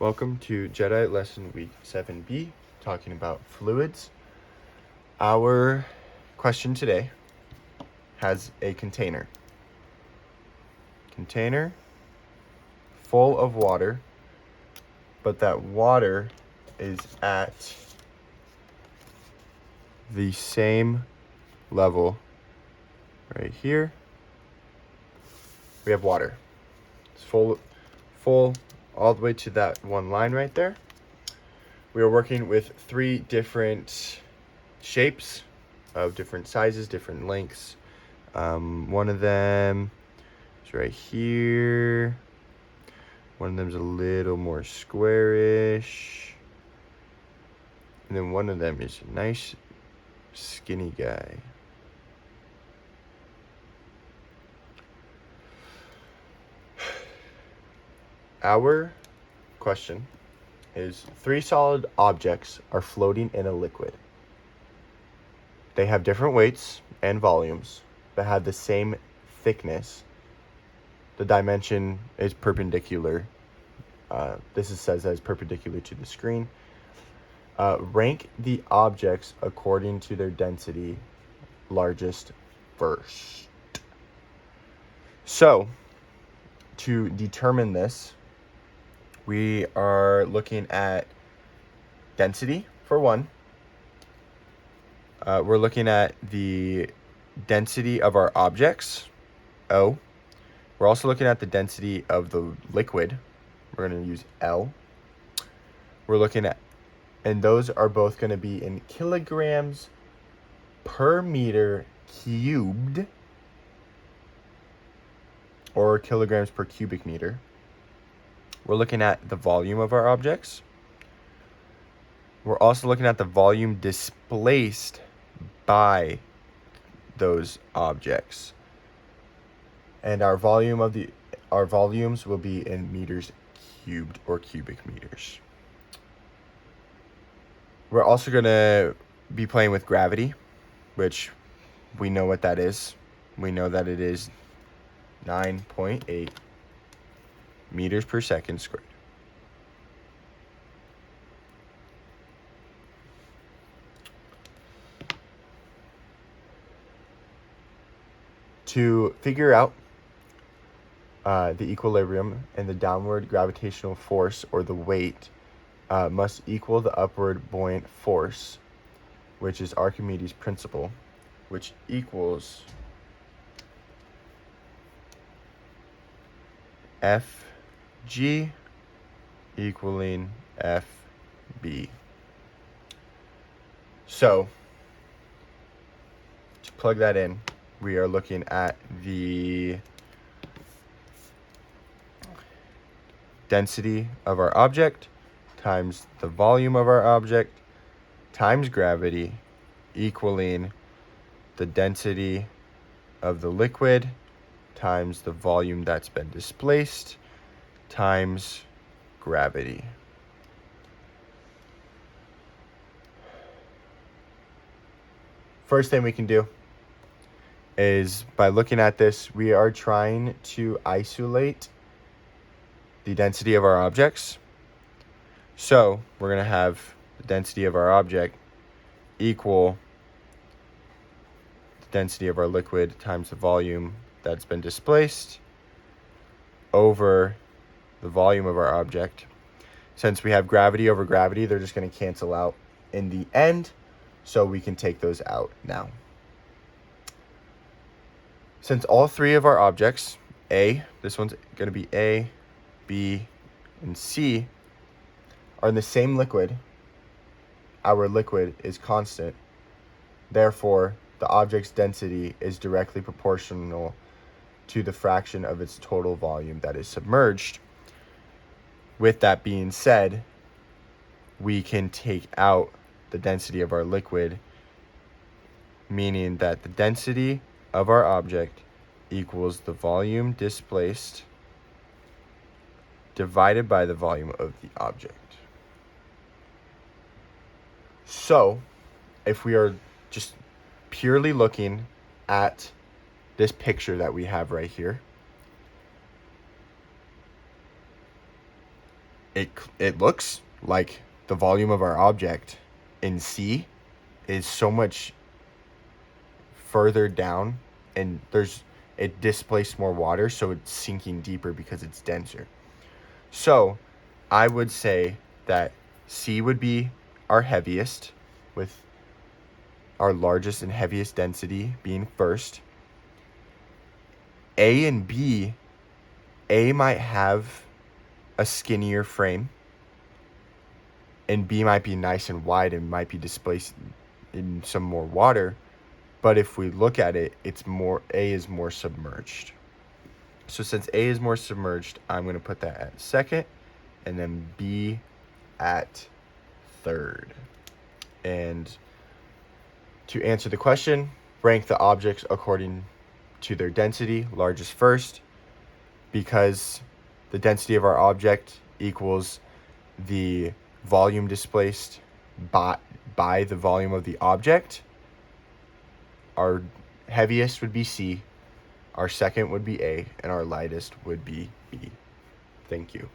Welcome to Jedi Lesson Week 7B, talking about fluids. Our question today has a container. Container full of water, but that water is at the same level right here. We have water. It's full all the way to that one line right there. We are working with 3 different shapes of different sizes, different lengths. One of them is right here. One of them's a little more squarish. And then one of them is a nice skinny guy. Our question is 3 solid objects are floating in a liquid. They have different weights and volumes, but have the same thickness. The dimension is perpendicular. This says that it's perpendicular to the screen. Rank the objects according to their density, largest first. So, to determine this, we are looking at density for one. We're looking at the density of our objects, O. We're also looking at the density of the liquid. We're going to use L. We're looking at, and those are both going to be in kilograms per meter cubed, or kilograms per cubic meter. We're looking at the volume of our objects. We're also looking at the volume displaced by those objects. And our volumes will be in meters cubed or cubic meters. We're also going to be playing with gravity, which we know what that is. We know that it is 9.8 meters per second squared. To figure out the equilibrium and the downward gravitational force, or the weight, must equal the upward buoyant force, which is Archimedes' principle, which equals Fg equaling Fb. So, to plug that in, we are looking at the density of our object times the volume of our object times gravity equaling the density of the liquid times the volume that's been displaced times gravity. First thing we can do is, by looking at this, we are trying to isolate the density of our objects. So we're going to have the density of our object equal the density of our liquid times the volume that's been displaced over the volume of our object. Since we have gravity over gravity, they're just going to cancel out in the end, so we can take those out now. Since all 3 of our objects, this one's going to be A, B, and C, are in the same liquid, our liquid is constant. Therefore, the object's density is directly proportional to the fraction of its total volume that is submerged. With that being said, we can take out the density of our liquid, meaning that the density of our object equals the volume displaced divided by the volume of the object. So, if we are just purely looking at this picture that we have right here, it looks like the volume of our object in C is so much further down, and it displaced more water, so it's sinking deeper because it's denser. So I would say that C would be our heaviest, with our largest and heaviest density being first. A and B, A might have a skinnier frame, and B might be nice and wide and might be displaced in some more water. But if we look at it, A is more submerged. So since A is more submerged, I'm going to put that at second, and then B at third. And to answer the question, rank the objects according to their density, largest first, because the density of our object equals the volume displaced by the volume of the object. Our heaviest would be C, our second would be A, and our lightest would be B. Thank you.